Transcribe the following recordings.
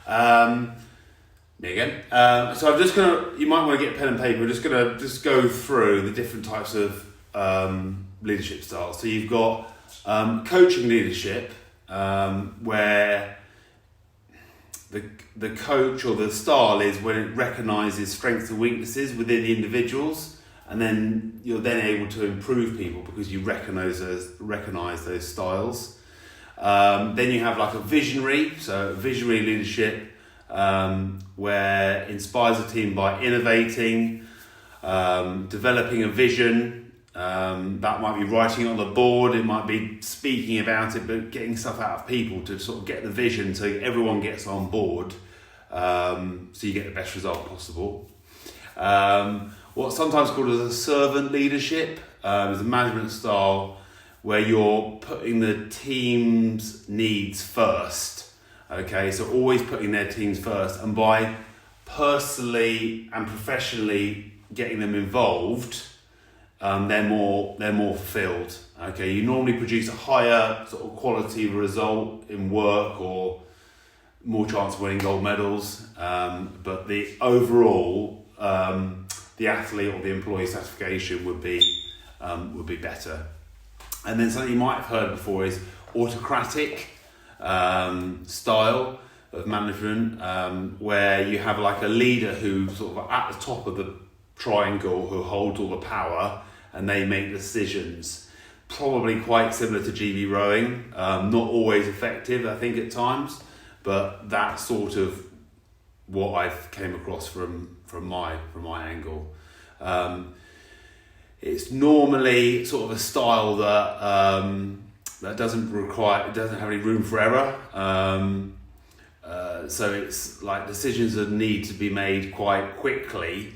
Me again. So I'm just you might want to get a pen and paper. We're just gonna go through the different types of leadership styles. So you've got coaching leadership, where the coach or the style is when it recognises strengths and weaknesses within the individuals, and then you're then able to improve people because you recognise those styles. Then you have like a visionary leadership, where inspires a team by innovating, developing a vision. That might be writing it on the board, it might be speaking about it, but getting stuff out of people to sort of get the vision so everyone gets on board, so you get the best result possible. What's sometimes called as a servant leadership is a management style where you're putting the team's needs first. Okay, so always putting their teams first, and by personally and professionally getting them involved, they're more fulfilled. Okay, you normally produce a higher sort of quality result in work or more chance of winning gold medals, but the overall the athlete or the employee satisfaction would be better. And then something you might have heard before is autocratic style of management, where you have like a leader who sort of at the top of the triangle who holds all the power and they make decisions. Probably quite similar to GB rowing, not always effective I think at times, but that's sort of what I've came across from my angle. It's normally sort of a style that doesn't have any room for error. So it's like decisions that need to be made quite quickly.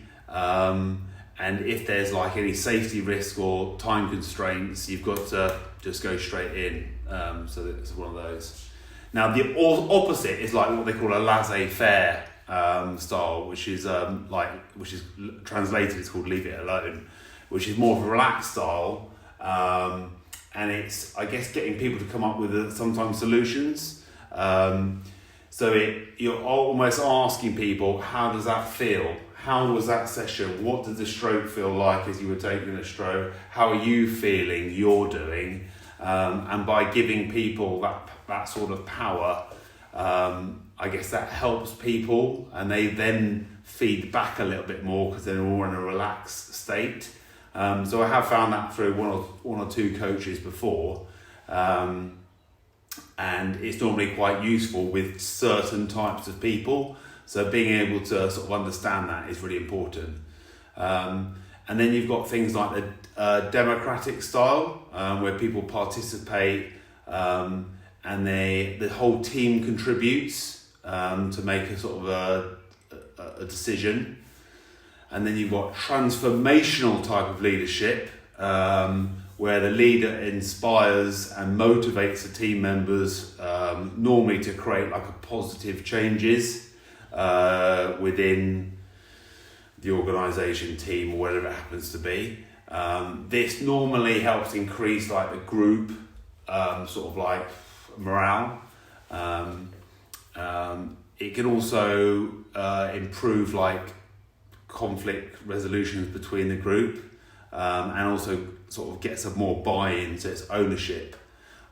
And if there's like any safety risk or time constraints, you've got to just go straight in. So it's one of those. Now the opposite is like what they call a laissez-faire style, which is translated, it's called leave it alone, which is more of a relaxed style, and it's, I guess, getting people to come up with sometimes solutions. So you're almost asking people, how does that feel? How was that session? What did the stroke feel like as you were taking a stroke? How are you feeling you're doing? And by giving people that sort of power, I guess that helps people, and they then feed back a little bit more because they're more in a relaxed state. So I have found that through one or two coaches before, and it's normally quite useful with certain types of people. So being able to sort of understand that is really important. And then you've got things like the democratic style, where people participate, and the whole team contributes to make a sort of a decision. And then you've got transformational type of leadership, where the leader inspires and motivates the team members, normally to create like a positive changes within the organisation, team, or whatever it happens to be. This normally helps increase like the group sort of like morale. It can also improve like conflict resolutions between the group, and also sort of gets a more buy-in, so it's ownership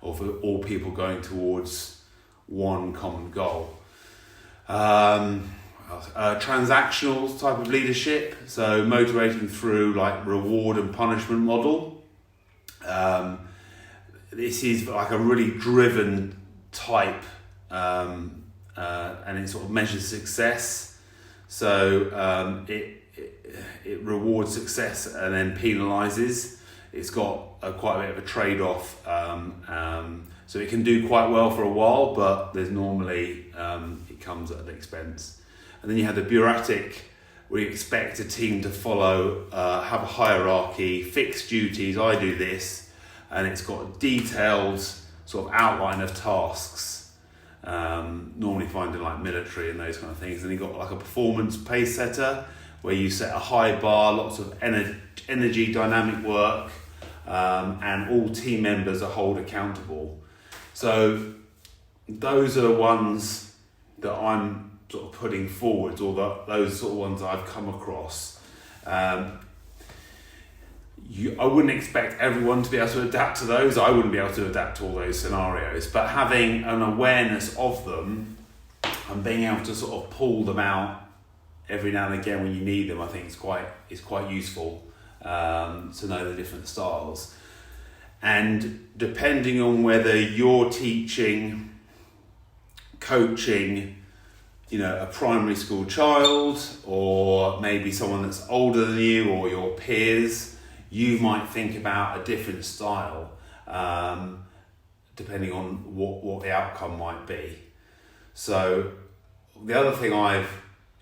of all people going towards one common goal. Transactional type of leadership, so motivating through like reward and punishment model. This is like a really driven type, and it sort of measures success. So it rewards success and then penalises. It's got quite a bit of a trade-off. So it can do quite well for a while, but there's normally it comes at an expense. And then you have the bureaucratic, where you expect a team to follow, have a hierarchy, fixed duties. I do this, and it's got a detailed sort of outline of tasks. Normally found in like military and those kind of things. And you've got like a performance pace setter, where you set a high bar, lots of energy, dynamic work, and all team members are held accountable. So those are the ones that I'm sort of putting forward, or those sort of ones I've come across, I wouldn't expect everyone to be able to adapt to those. I wouldn't be able to adapt to all those scenarios, but having an awareness of them and being able to sort of pull them out every now and again when you need them, I think is quite useful to know the different styles. And depending on whether you're teaching, coaching, a primary school child, or maybe someone that's older than you, or your peers, you might think about a different style, depending on what the outcome might be. So the other thing I've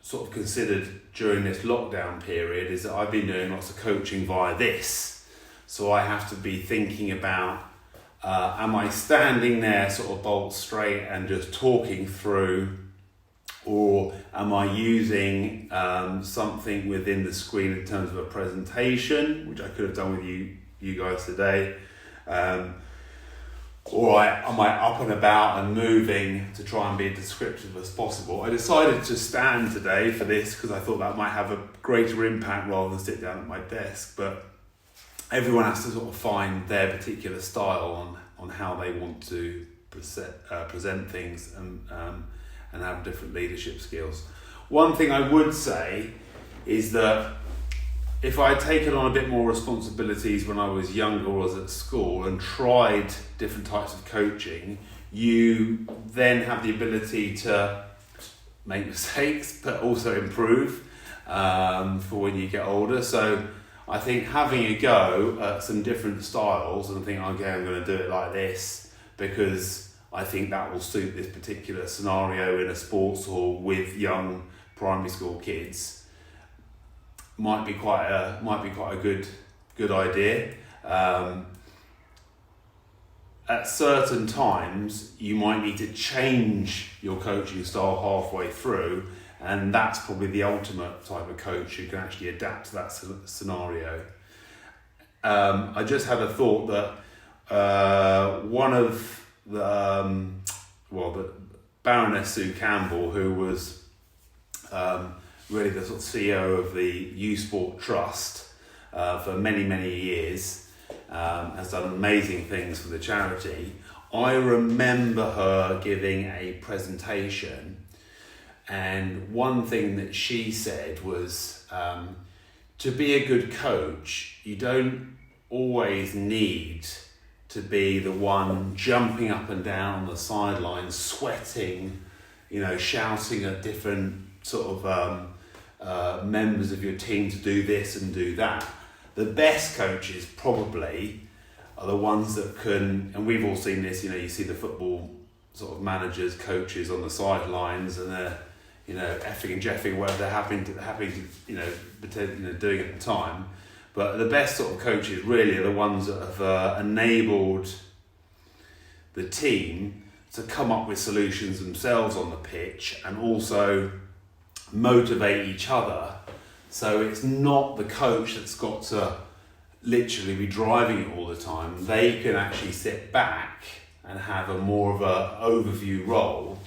sort of considered during this lockdown period is that I've been doing lots of coaching via this. So I have to be thinking about, am I standing there sort of bolt straight and just talking through, or am I using something within the screen in terms of a presentation, which I could have done with you guys today, or am I up and about and moving to try and be as descriptive as possible? I decided to stand today for this because I thought that might have a greater impact rather than sit down at my desk, but everyone has to sort of find their particular style on how they want to present things and have different leadership skills. One thing I would say is that if I had taken on a bit more responsibilities when I was younger or was at school and tried different types of coaching, you then have the ability to make mistakes but also improve for when you get older. So I think having a go at some different styles and think, okay, I'm going to do it like this because I think that will suit this particular scenario in a sports hall with young primary school kids might be quite a good idea. At certain times, you might need to change your coaching style halfway through, and that's probably the ultimate type of coach who can actually adapt to that scenario. I just had a thought that one of the Baroness Sue Campbell, who was really the sort of CEO of the U Sport Trust for many, many years, has done amazing things for the charity. I remember her giving a presentation, and one thing that she said was, to be a good coach, you don't always need to be the one jumping up and down on the sidelines, sweating, shouting at different sort of members of your team to do this and do that. The best coaches probably are the ones that can, and we've all seen this, you see the football sort of managers, coaches on the sidelines, and they're, effing and jeffing whatever they're happy to pretend, doing at the time. But the best sort of coaches really are the ones that have enabled the team to come up with solutions themselves on the pitch and also motivate each other. So it's not the coach that's got to literally be driving it all the time. They can actually sit back and have a more of a overview role,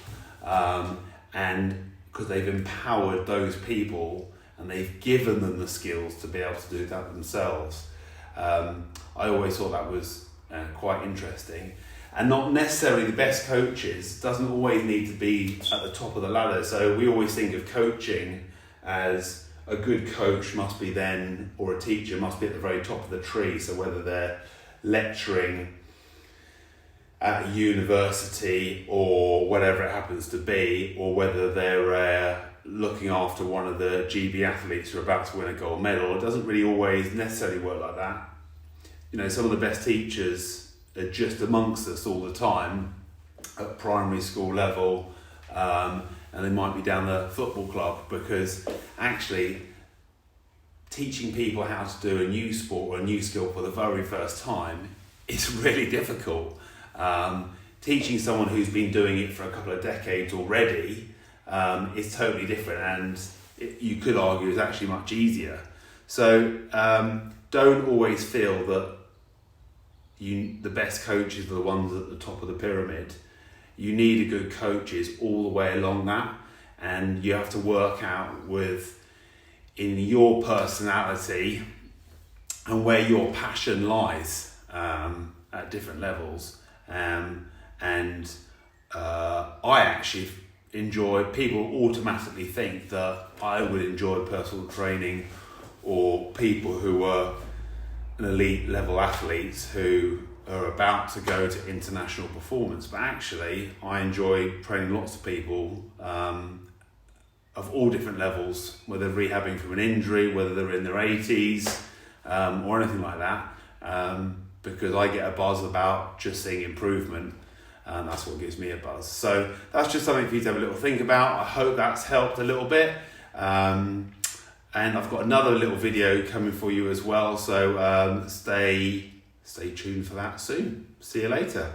and because they've empowered those people and they've given them the skills to be able to do that themselves. I always thought that was quite interesting. And not necessarily the best coaches doesn't always need to be at the top of the ladder. So we always think of coaching as a good coach must be then, or a teacher must be at the very top of the tree. So whether they're lecturing at a university or whatever it happens to be, or whether they're looking after one of the GB athletes who are about to win a gold medal, it doesn't really always necessarily work like that. Some of the best teachers are just amongst us all the time at primary school level, and they might be down the football club, because actually teaching people how to do a new sport or a new skill for the very first time is really difficult. Teaching someone who's been doing it for a couple of decades already is totally different, and you could argue is actually much easier. So don't always feel that the best coaches are the ones at the top of the pyramid. you need a good coaches all the way along that, and you have to work out in your personality and where your passion lies at different levels. I actually enjoy, people automatically think that I would enjoy personal training, or people who are an elite level athletes who are about to go to international performance. But actually, I enjoy training lots of people of all different levels, whether rehabbing from an injury, whether they're in their 80s or anything like that, because I get a buzz about just seeing improvement, and that's what gives me a buzz. So that's just something for you to have a little think about. I hope that's helped a little bit. And I've got another little video coming for you as well, so stay tuned for that soon. See you later.